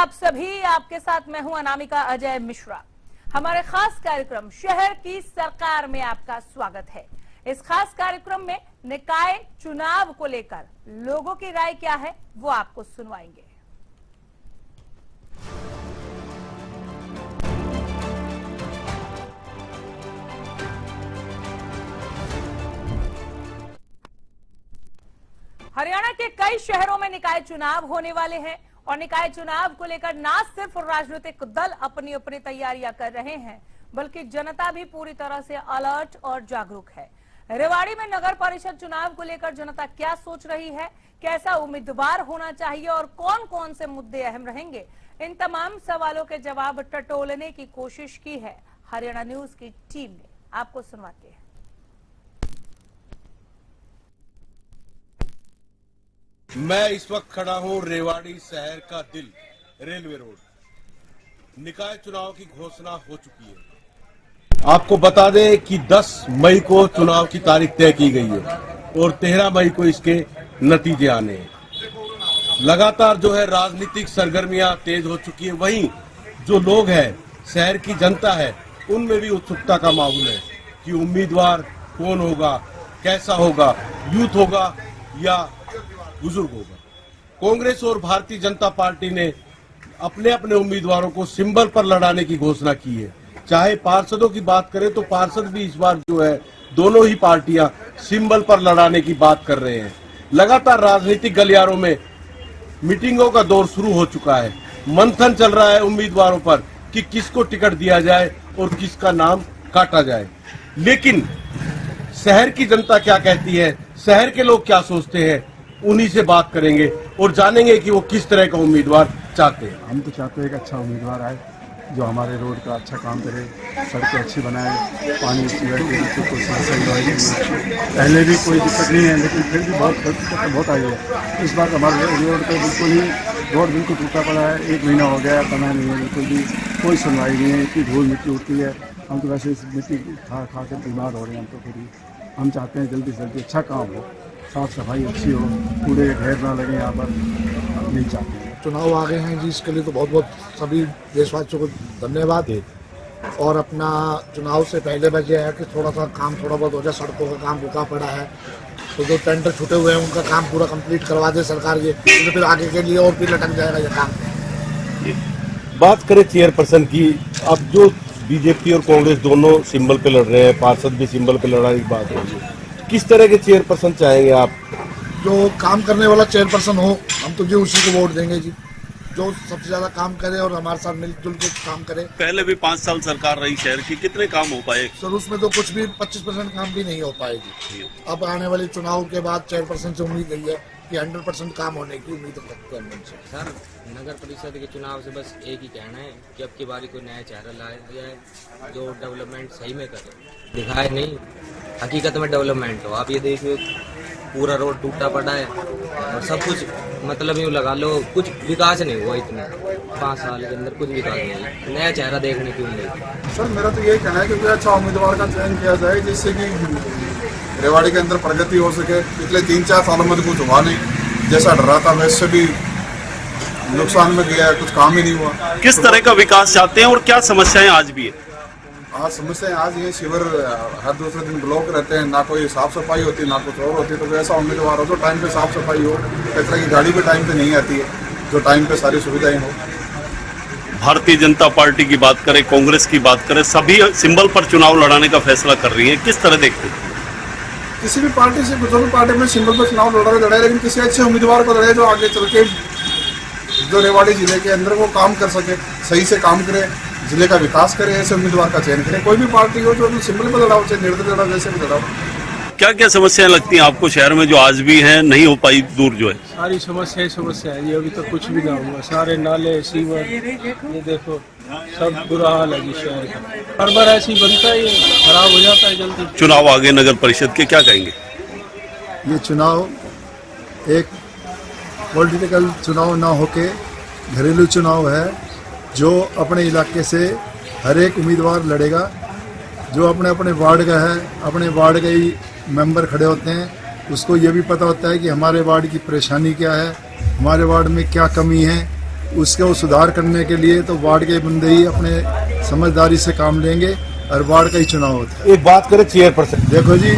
आप सभी, आपके साथ मैं हूं अनामिका अजय मिश्रा। हमारे खास कार्यक्रम शहर की सरकार में आपका स्वागत है। इस खास कार्यक्रम में निकाय चुनाव को लेकर लोगों की राय क्या है वो आपको सुनवाएंगे। हरियाणा के कई शहरों में निकाय चुनाव होने वाले हैं और निकाय चुनाव को लेकर न सिर्फ राजनीतिक दल अपनी अपनी तैयारियां कर रहे हैं, बल्कि जनता भी पूरी तरह से अलर्ट और जागरूक है। रेवाड़ी में नगर परिषद चुनाव को लेकर जनता क्या सोच रही है, कैसा उम्मीदवार होना चाहिए और कौन कौन से मुद्दे अहम रहेंगे, इन तमाम सवालों के जवाब टटोलने की कोशिश की है हरियाणा न्यूज की टीम ने। आपको सुनवाते हैं। मैं इस वक्त खड़ा हूं रेवाड़ी शहर का दिल रेलवे रोड। निकाय चुनाव की घोषणा हो चुकी है। आपको बता दें कि 10 मई को चुनाव की तारीख तय की गई है और 13 मई को इसके नतीजे आने हैं। लगातार जो है राजनीतिक सरगर्मियां तेज हो चुकी है। वहीं जो लोग हैं, शहर की जनता है, उनमें भी उत्सुकता का माहौल है कि उम्मीदवार कौन होगा, कैसा होगा, यूथ होगा या बुजुर्ग होगा। कांग्रेस और भारतीय जनता पार्टी ने अपने अपने उम्मीदवारों को सिंबल पर लड़ाने की घोषणा की है। चाहे पार्षदों की बात करें तो पार्षद भी इस बार जो है दोनों ही पार्टियां सिंबल पर लड़ाने की बात कर रहे हैं। लगातार राजनीतिक गलियारों में मीटिंगों का दौर शुरू हो चुका है। मंथन चल रहा है उम्मीदवारों पर कि किसको टिकट दिया जाए और किसका नाम काटा जाए। लेकिन शहर की जनता क्या कहती है, शहर के लोग क्या सोचते हैं, उन्हीं से बात करेंगे और जानेंगे कि वो किस तरह का उम्मीदवार चाहते हैं। हम तो चाहते हैं कि अच्छा उम्मीदवार आए जो हमारे रोड का अच्छा काम करे, सड़कें अच्छी बनाए, पानी सीवर की कोई समस्या नहीं होगी। पहले भी कोई दिक्कत नहीं है, लेकिन फिर भी बहुत दिक्कत बहुत आई है। इस बार हमारे रोड पर बिल्कुल ही रोड बिल्कुल टूटा पड़ा है। 1 महीना हो गया, बना नहीं है, बिल्कुल भी कोई सुनवाई नहीं है। इतनी धूल मिट्टी उठती है, हम तो वैसे इस मिट्टी खा खा कर बीमार हो रहे हैं। हम तो फिर हम चाहते हैं जल्दी से जल्दी अच्छा काम हो, साफ सफाई अच्छी हो, कूड़े के ढेर ना लगे यहाँ पर, नहीं चाहते हैं। चुनाव आ गए हैं जी, इसके लिए तो बहुत बहुत सभी देशवासियों को धन्यवाद है। और अपना चुनाव से पहले बस ये है कि थोड़ा बहुत हो जाए। सड़कों का काम रुका पड़ा है, तो जो टेंडर छूटे हुए हैं उनका काम पूरा कंप्लीट करवा दे सरकार, ये तो फिर आगे के लिए और भी लटक जाएगा ये काम। बात करें चेयरपर्सन की, अब जो बीजेपी और कांग्रेस दोनों सिंबल पे लड़ रहे हैं, पार्षद भी सिंबल पे लड़ाने की बात हो रही है, किस तरह के चेयरपर्सन चाहेंगे आप? जो काम करने वाला चेयरपर्सन हो, हम तो जी उसी को वोट देंगे जी, जो सबसे ज्यादा काम करे और हमारे साथ मिलजुल के काम करे। पहले भी 5 साल सरकार रही शहर की, कितने काम हो पाए? सर उसमें तो कुछ भी 25% काम भी नहीं हो पाएगी। अब आने वाले चुनाव के बाद चेयरपर्सन से उम्मीद है कि 100% काम होने की उम्मीद रखते हैं हमसे। सर नगर परिषद के चुनाव से बस एक ही कहना है कि अब की बारी कोई नया चेहरा लाया जाए जो डेवलपमेंट सही में करे, दिखाए नहीं, हकीकत में डेवलपमेंट हो। आप ये देखिए पूरा रोड टूटा पड़ा है और सब कुछ मतलब यूँ लगा लो कुछ विकास नहीं हुआ इतना 5 साल के अंदर, कुछ विकास नहीं, नया चेहरा देखने की उम्मीद। सर मेरा तो यही कहना है कि कोई अच्छा उम्मीदवार का चयन किया जाए जिससे कि रेवाड़ी के अंदर प्रगति हो सके। पिछले 3-4 सालों में तो कुछ हुआ नहीं, जैसा डर रहा था वैसे भी नुकसान में गया है, कुछ काम ही नहीं हुआ। किस तरह का विकास चाहते हैं और क्या समस्याएं आज भी है? आज समस्याएं आज ये शिविर हर दूसरे दिन ब्लॉक रहते हैं, ना कोई साफ सफाई होती, ना कुछ और होती। तो ऐसा उम्मीदवार हो जो टाइम पे साफ सफाई हो, कचरा की गाड़ी भी टाइम पे नहीं आती है, जो टाइम पे सारी सुविधाएं हो। भारतीय जनता पार्टी की बात करें, कांग्रेस की बात करें, सभी सिंबल पर चुनाव लड़ाने का फैसला कर रही है, किस तरह देखते हैं? किसी भी पार्टी से जो भी पार्टी में सिंबल पर चुनाव लड़े, लेकिन किसी अच्छे उम्मीदवार को लड़े जो आगे चल के जो रेवाड़ी जिले के अंदर वो काम कर सके, सही से काम करे, जिले का विकास करे, ऐसे उम्मीदवार का चयन करे। कोई भी पार्टी हो जो सिंबल पर लड़ाओ, चाहे निर्दलीय लड़ाओ, जैसे भी लड़ाओ। क्या क्या समस्याएं लगती हैं आपको शहर में जो आज भी हैं, नहीं हो पाई दूर जो है? सारी समस्या है, ये अभी तक कुछ भी ना हुआ। सारे नाले सीवर ये देखो सब बुरा हाल है जी शहर का। हर बार ऐसी बनता है, ये खराब हो जाता है जल्दी। चुनाव आगे नगर परिषद के, क्या कहेंगे? ये चुनाव एक पॉलिटिकल चुनाव ना होके घरेलू चुनाव है। जो अपने इलाके से हर एक उम्मीदवार लड़ेगा, जो अपने अपने वार्ड का है, अपने वार्ड के ही मेंबर खड़े होते हैं, उसको ये भी पता होता है कि हमारे वार्ड की परेशानी क्या है, हमारे वार्ड में क्या कमी है, उसको सुधार करने के लिए तो वार्ड के बंदे ही अपने समझदारी से काम लेंगे और वार्ड का ही चुनाव होता है। एक बात करें चेयरपर्सन, देखो जी,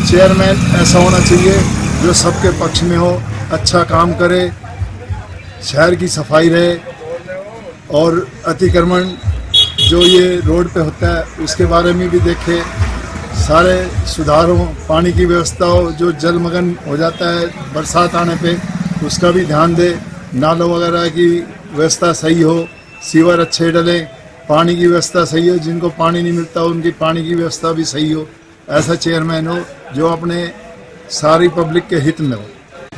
चेयरमैन ऐसा होना चाहिए जो सबके पक्ष में हो, अच्छा काम करे, शहर की सफाई रहे और अतिक्रमण जो ये रोड पे होता है उसके बारे में भी देखे, सारे सुधार हो, पानी की व्यवस्था हो, जो जलमग्न हो जाता है बरसात आने पे उसका भी ध्यान दे, नालों वगैरह की व्यवस्था सही हो, सीवर अच्छे डले, पानी की व्यवस्था सही हो, जिनको पानी नहीं मिलता उनकी पानी की व्यवस्था भी सही हो। ऐसा चेयरमैन हो जो अपने सारी पब्लिक के हित में हो।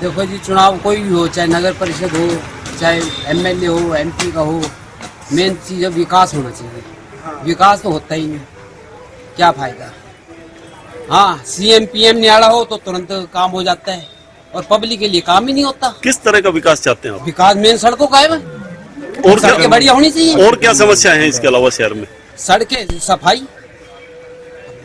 देखो जी, चुनाव कोई भी हो, चाहे नगर परिषद हो, चाहे एमएलए हो, एमपी का हो, मेन चीज़ है विकास होना चाहिए। विकास तो होता ही नहीं, क्या फायदा। हाँ, सीएम पीएम न्याड़ा हो तो तुरंत काम हो जाता है और पब्लिक के लिए काम ही नहीं होता। किस तरह का विकास चाहते हैं आप? विकास मेन सड़कों का है, और सड़कें बढ़िया होनी चाहिए। और क्या समस्याएं हैं इसके अलावा शहर में? सड़कें, सफाई।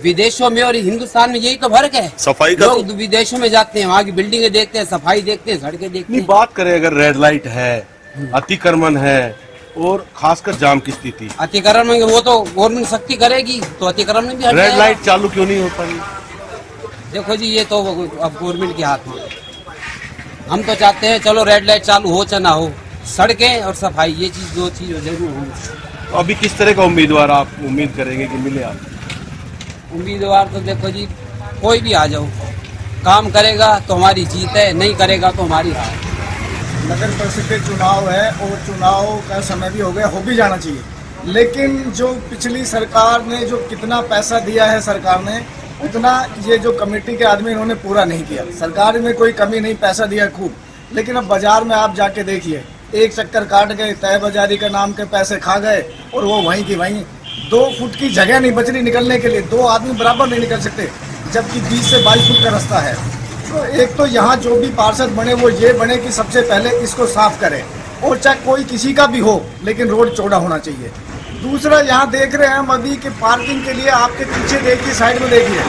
विदेशों में और हिंदुस्तान में यही तो फर्क है। सफाई का लोग विदेशों में जाते हैं, वहाँ की बिल्डिंगें देखते हैं, सफाई देखते हैं, सड़कें देखते नहीं हैं। बात करें अगर रेड लाइट है, अतिक्रमण है और खासकर जाम की स्थिति, अतिक्रमण में वो तो गवर्नमेंट सख्ती करेगी तो अतिक्रमण भी हट रेड जाएगा। लाइट चालू क्यों नहीं हो पाई? देखो जी, ये तो अब गवर्नमेंट के हाथ में है। हम तो चाहते हैं चलो रेड लाइट चालू हो चाहे ना हो, सड़कें और सफाई ये चीज दो चीज जरूर होगी। तो अभी किस तरह का उम्मीदवार आप उम्मीद करेंगे कि मिले आप? उम्मीदवार तो देखो जी, कोई भी आ जाओ, काम करेगा तो हमारी जीत है, नहीं करेगा तो हमारी हार। नगर परिषद के चुनाव है और चुनाव का समय भी हो गया, हो भी जाना चाहिए, लेकिन जो पिछली सरकार ने जो कितना पैसा दिया है सरकार ने उतना ये जो कमेटी के आदमी इन्होंने पूरा नहीं किया। सरकार में कोई कमी नहीं, पैसा दिया खूब, लेकिन अब बाजार में आप जाके देखिए, एक चक्कर काट गए, तय बाजारी का नाम के पैसे खा गए और वो वहीं की वहीं। 2 फुट की जगह नहीं बच रही निकलने के लिए, 2 आदमी बराबर नहीं निकल सकते, जबकि 20 से 22 फुट का रास्ता है। तो एक तो यहाँ जो भी पार्षद बने वो ये बने कि सबसे पहले इसको साफ करें, और चाहे कोई किसी का भी हो लेकिन रोड चौड़ा होना चाहिए। दूसरा, यहाँ देख रहे हैं हम अभी कि पार्किंग के लिए आपके पीछे देखिए, साइड में देखिए,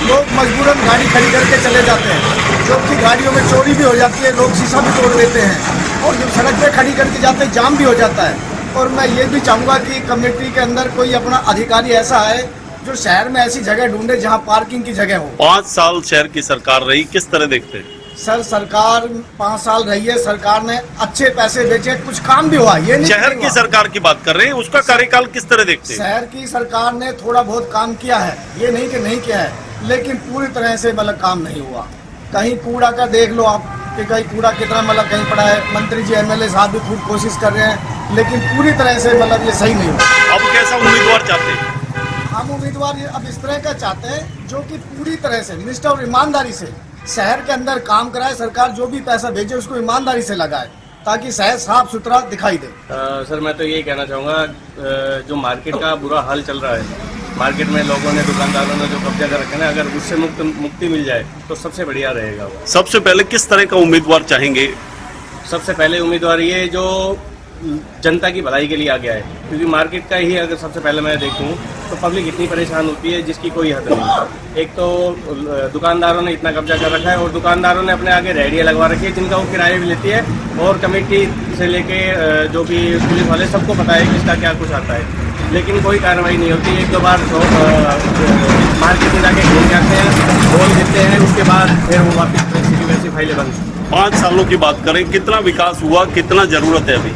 लोग मजबूरन गाड़ी खड़ी करके चले जाते हैं, जो कि गाड़ियों में चोरी भी हो जाती है, लोग शीशा भी तोड़ देते हैं और जब सड़क पे खड़ी करके जाते हैं जाम भी हो जाता है। और मैं ये भी चाहूँगा कि कमेटी के अंदर कोई अपना अधिकारी ऐसा है जो शहर में ऐसी जगह ढूंढे जहाँ पार्किंग की जगह हो। 5 साल शहर की सरकार रही, किस तरह देखते हैं? सर, सरकार 5 साल रही है, सरकार ने अच्छे पैसे बेचे, कुछ काम भी हुआ, ये नहीं शहर की सरकार की बात कर रहे हैं, उसका कार्यकाल किस तरह देखते हैं? शहर की सरकार ने थोड़ा बहुत काम किया है, ये नहीं कि नहीं किया है, लेकिन पूरी तरह से मतलब काम नहीं हुआ। कहीं कूड़ा का देख लो आप कि कहीं कूड़ा कितना मतलब कहीं पड़ा है, मंत्री जी एमएलए साहब भी खूब कोशिश कर रहे हैं, लेकिन पूरी तरह से मतलब ये सही नहीं हुआ। अब कैसा उम्मीदवार चाहते हैं? हम उम्मीदवार ये अब इस तरह का चाहते हैं जो कि पूरी तरह से निष्ठा और ईमानदारी से शहर के अंदर काम कराए। सरकार जो भी पैसा भेजे उसको ईमानदारी से लगाए ताकि शहर साफ सुथरा दिखाई दे। सर, मैं तो यही कहना चाहूँगा, जो मार्केट का बुरा हाल चल रहा है, मार्केट में लोगों ने, दुकानदारों ने जो कब्जा कर रखे ना, अगर उससे मुक्ति मिल जाए तो सबसे बढ़िया रहेगा। सबसे पहले किस तरह का उम्मीदवार चाहेंगे? सबसे पहले उम्मीदवार ये जो जनता की भलाई के लिए आ गया है, क्योंकि मार्केट का ही अगर सबसे पहले मैं देखूं तो पब्लिक इतनी परेशान होती है जिसकी कोई हद नहीं। एक तो दुकानदारों ने इतना कब्जा कर रखा है और दुकानदारों ने अपने आगे रेहड़ियाँ लगवा रखी है जिनका वो किराया भी लेती है, और कमेटी से लेके जो भी पुलिस वाले सबको पता है कि इसका क्या कुछ आता है, लेकिन कोई कार्रवाई नहीं होती। 1-2 बार मार्केट में जाके घूम जाते हैं, बोल देते हैं, उसके बाद फिर वो वापस वैसी की वैसी फाइलें बंद। 5 सालों की बात करें, कितना विकास हुआ, कितना जरूरत है अभी?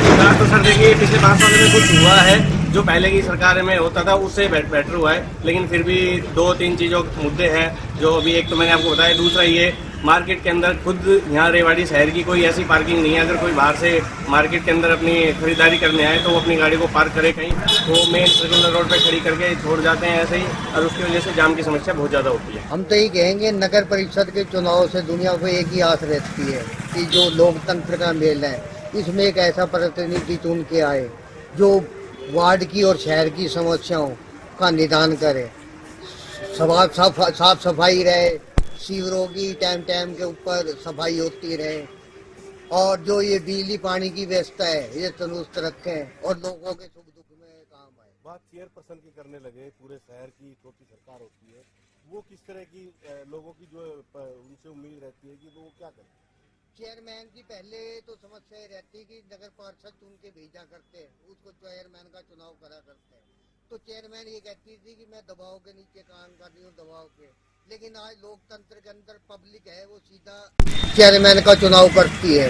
विकास तो सर देखिए, पिछले 5 सालों में कुछ हुआ है, जो पहले की सरकार में होता था उससे बेटर हुआ है, लेकिन फिर भी 2-3 चीज़ों मुद्दे हैं जो अभी, एक तो मैंने आपको बताया, दूसरा ये मार्केट के अंदर खुद यहाँ रेवाड़ी शहर की कोई ऐसी पार्किंग नहीं है। अगर कोई बाहर से मार्केट के अंदर अपनी खरीदारी करने आए तो वो अपनी गाड़ी को पार्क करे कहीं, वो मेन सर्कुलर रोड पे खड़ी करके छोड़ जाते हैं ऐसे ही, और उसकी वजह से जाम की समस्या बहुत ज़्यादा होती है। हम तो यही कहेंगे, नगर परिषद के चुनाव से दुनिया को एक ही आस रहती है कि जो लोकतंत्र का मेल है, इसमें एक ऐसा प्रतिनिधि चुन के आए जो वार्ड की और शहर की समस्याओं का निदान करे, साफ सफाई रहे, सीवरों की टाइम टाइम के ऊपर सफाई होती रहे, और जो ये बिजली पानी की व्यवस्था है ये तंदुरुस्त रखें और लोगों के सुख दुख में काम आए। बात चेयरपर्सन की करने लगे, पूरे शहर की छोटी सरकार होती है, वो किस तरह की लोगों की जो उनसे उम्मीद रहती है कि वो क्या करें? चेयरमैन की पहले तो समस्या ये रहती कि नगर पार्षद चुन के भेजा करते हैं, उसको चेयरमैन का चुनाव करा करते हैं। तो चेयरमैन ये कहती थी कि मैं दबाव के नीचे काम कर रही हूँ, दबाव के। लेकिन आज लोकतंत्र के अंदर पब्लिक है वो सीधा चेयरमैन का चुनाव करती है,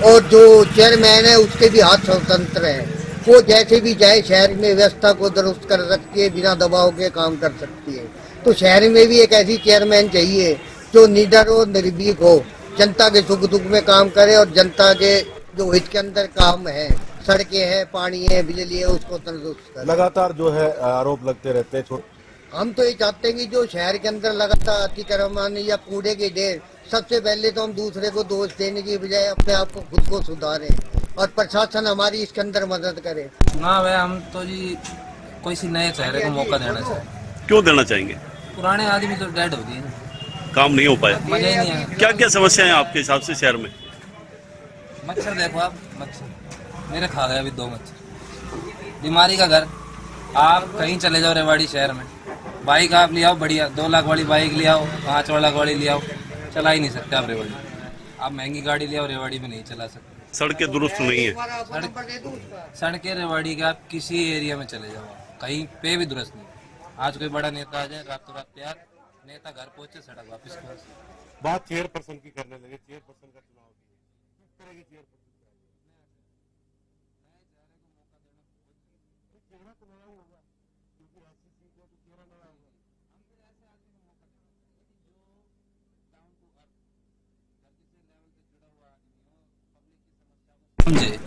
और जो चेयरमैन है उसके भी हाथ स्वतंत्र है। वो जैसे भी जाए शहर में व्यवस्था को दुरुस्त कर सकती है, बिना दबाव के काम कर सकती है। तो शहर में भी एक ऐसी चेयरमैन चाहिए जो निडर हो, निर्भीक हो, जनता के सुख दुख में काम करे और जनता के जो हित के अंदर काम है, सड़कें हैं, पानी है, बिजली है, उसको तंदुरुस्त करे। लगातार जो है आरोप लगते रहते हैं। हम तो ये चाहते हैं कि जो शहर के अंदर लगातार अतिक्रमण या कूड़े के ढेर, सबसे पहले तो हम दूसरे को दोष देने की बजाय अपने आप को खुद को सुधारें और प्रशासन हमारी इसके अंदर मदद करे। ना भाई, हम तो जी कोई सी नए चेहरे को मौका देना चाहिए। क्यों देना चाहेंगे? पुराने आदमी तो डेड हो गए, काम नहीं हो पाया, मजा ही नहीं आया। क्या क्या समस्याएं आपके हिसाब से शहर में? मच्छर देखो आप, मच्छर मेरे खा गए अभी 2 मच्छर। बीमारी का घर, आप कहीं चले जाओ रेवाड़ी शहर में, बाइक आप ले आओ बढ़िया, 2 लाख वाली बाइक ले आओ, 5 लाख वाली ले आओ, चला ही नहीं सकते आप रेवाड़ी। आप महंगी गाड़ी ले आओ, रेवाड़ी में नहीं चला सकते। सड़कें दुरुस्त नहीं है। सड़कें रेवाड़ी के आप किसी एरिया में चले जाओ, कहीं पे भी दुरुस्त नहीं। आज कोई बड़ा नेता आ जाए, रातों रात तैयार, नेता घर पहुंचे, सड़क वापस पहुंचे। बात चेयरपर्सन की करने लगे, चेयरपर्सन का चुनाव किस तरह की चेयरपर्सन समझे,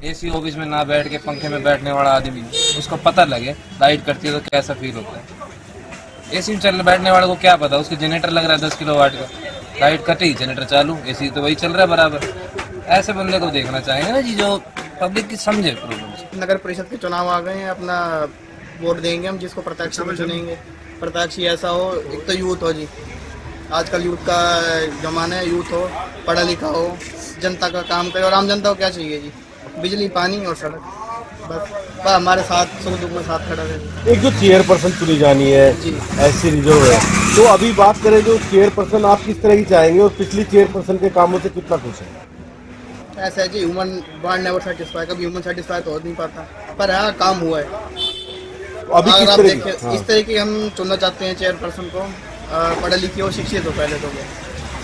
एसी ऑफिस में ना बैठ के पंखे में बैठने वाला आदमी, उसको पता लगे लाइट कटती है तो कैसा फील होता है। एसी में चल बैठने वाले को क्या पता, उसके जनरेटर लग रहा है 10 किलोवाट का, लाइट कटी जनरेटर चालू, एसी तो वही चल रहा है बराबर। ऐसे बंदे को देखना चाहेंगे ना जी, जो पब्लिक की समझे प्रॉब्लम। नगर परिषद के चुनाव आ गए हैं, अपना वोट देंगे हम, जिसको प्रत्याशी को चुनेंगे। प्रत्याशी ऐसा हो, एक तो यूथ हो जी, आजकल यूथ का जमाना है, यूथ हो, पढ़ा लिखा हो, जनता का काम करे। और आम जनता को क्या चाहिए जी? बिजली, पानी और सड़क, बस हमारे साथ सुख दुख में साथ खड़ा रहे। एक जो चेयरपर्सन चुनी जानी है ऐसी रिजर्व है, तो अभी बात करें जो चेयरपर्सन आप किस तरह की चाहेंगे और पिछली चेयरपर्सन के कामों से कितना खुश है? ऐसा है जी, ह्यूमन वार्ड नेवर सेटिस्फाई, कभी ह्यूमन सेटिस्फाई तो हो नहीं पाता, पर हाँ काम हुआ है। अभी किस आप तरह देखिए, इस तरह की हम चुनना चाहते हैं चेयरपर्सन को, पढ़े लिखे हो, शिक्षित हो, पहले तो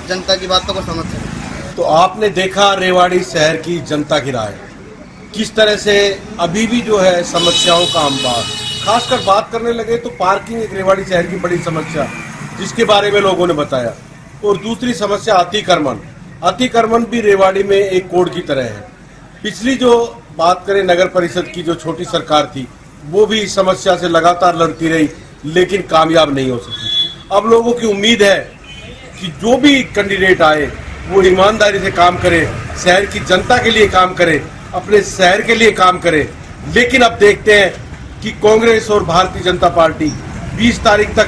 जनता की बातों को समझ सके। तो आपने देखा रेवाड़ी शहर की जनता की राय, किस तरह से अभी भी जो है समस्याओं का अंबार। खासकर बात करने लगे तो पार्किंग एक रेवाड़ी शहर की बड़ी समस्या, जिसके बारे में लोगों ने बताया। और दूसरी समस्या अतिक्रमण, अतिक्रमण भी रेवाड़ी में एक कोड की तरह है। पिछली जो बात करें नगर परिषद की, जो छोटी सरकार थी, वो भी इस समस्या से लगातार लड़ती रही, लेकिन कामयाब नहीं हो सकी। अब लोगों की उम्मीद है कि जो भी कैंडिडेट आए वो ईमानदारी से काम करे, शहर की जनता के लिए काम करे, अपने शहर के लिए काम करे। लेकिन अब देखते हैं कि कांग्रेस और भारतीय जनता पार्टी 20 तारीख तक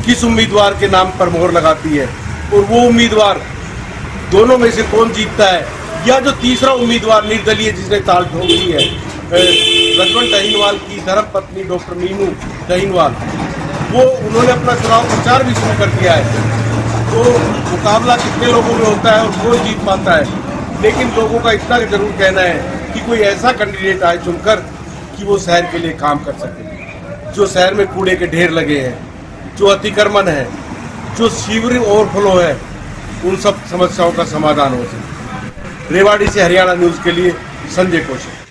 किस उम्मीदवार के नाम पर मोहर लगाती है, और वो उम्मीदवार दोनों में से कौन जीतता है, या जो तीसरा उम्मीदवार निर्दलीय जिसने ताल ठोक दी है, रजवन दहीनवाल की धर्मपत्नी डॉक्टर मीनू दहीनवाल, वो उन्होंने अपना चुनाव प्रचार भी शुरू कर दिया है। तो मुकाबला कितने लोगों में होता है और कौन जीत पाता है, लेकिन लोगों का इतना जरूर कहना है कि कोई ऐसा कैंडिडेट आए चुनकर कि वो शहर के लिए काम कर सके। जो शहर में कूड़े के ढेर लगे हैं, जो अतिक्रमण है, जो सीवरेज ओवरफ्लो है, उन सब समस्याओं का समाधान हो सके। रेवाड़ी से हरियाणा न्यूज के लिए संजय कौशिक।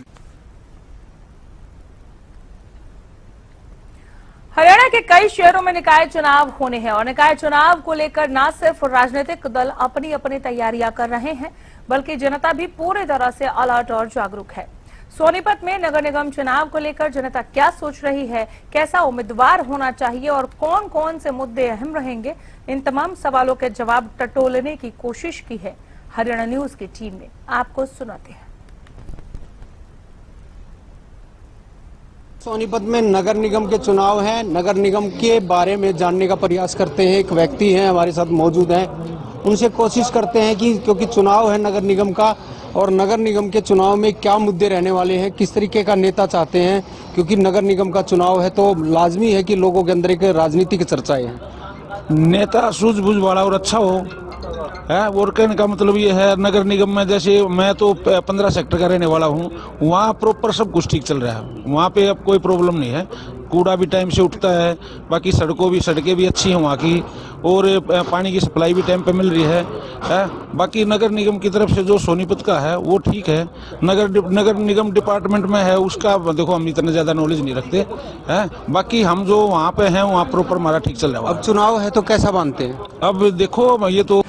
हरियाणा के कई शहरों में निकाय चुनाव होने हैं और निकाय चुनाव को लेकर न सिर्फ राजनीतिक दल अपनी अपनी तैयारियां कर रहे हैं, बल्कि जनता भी पूरी तरह से अलर्ट और जागरूक है। सोनीपत में नगर निगम चुनाव को लेकर जनता क्या सोच रही है, कैसा उम्मीदवार होना चाहिए और कौन कौन से मुद्दे अहम रहेंगे, इन तमाम सवालों के जवाब टटोलने की कोशिश की है हरियाणा न्यूज की टीम ने। आपको सुनाते हैं। सोनीपत में नगर निगम के चुनाव हैं। नगर निगम के बारे में जानने का प्रयास करते हैं। एक व्यक्ति हैं हमारे साथ मौजूद हैं, उनसे कोशिश करते हैं कि क्योंकि चुनाव है नगर निगम का, और नगर निगम के चुनाव में क्या मुद्दे रहने वाले हैं, किस तरीके का नेता चाहते हैं, क्योंकि नगर निगम का चुनाव है तो लाजमी है कि लोगों के अंदर एक राजनीति की चर्चाएं हैं। नेता सूझबूझ वाला और अच्छा हो, है। और कहने का मतलब ये है, नगर निगम में जैसे मैं तो 15 सेक्टर का रहने वाला हूँ, वहाँ प्रॉपर सब कुछ ठीक चल रहा है, वहाँ पे अब कोई प्रॉब्लम नहीं है। कूड़ा भी टाइम से उठता है, बाकी सड़कें भी अच्छी हैं वहाँ की, और पानी की सप्लाई भी टाइम पे मिल रही है। बाकी नगर निगम की तरफ से जो सोनीपत का है वो ठीक है। नगर निगम डिपार्टमेंट में है उसका देखो हम इतना ज़्यादा नॉलेज नहीं रखते हैं। बाकी हम जो वहाँ पे हैं वहाँ प्रॉपर हमारा ठीक चल रहा है। अब चुनाव है तो कैसा मानते हैं? अब देखो ये तो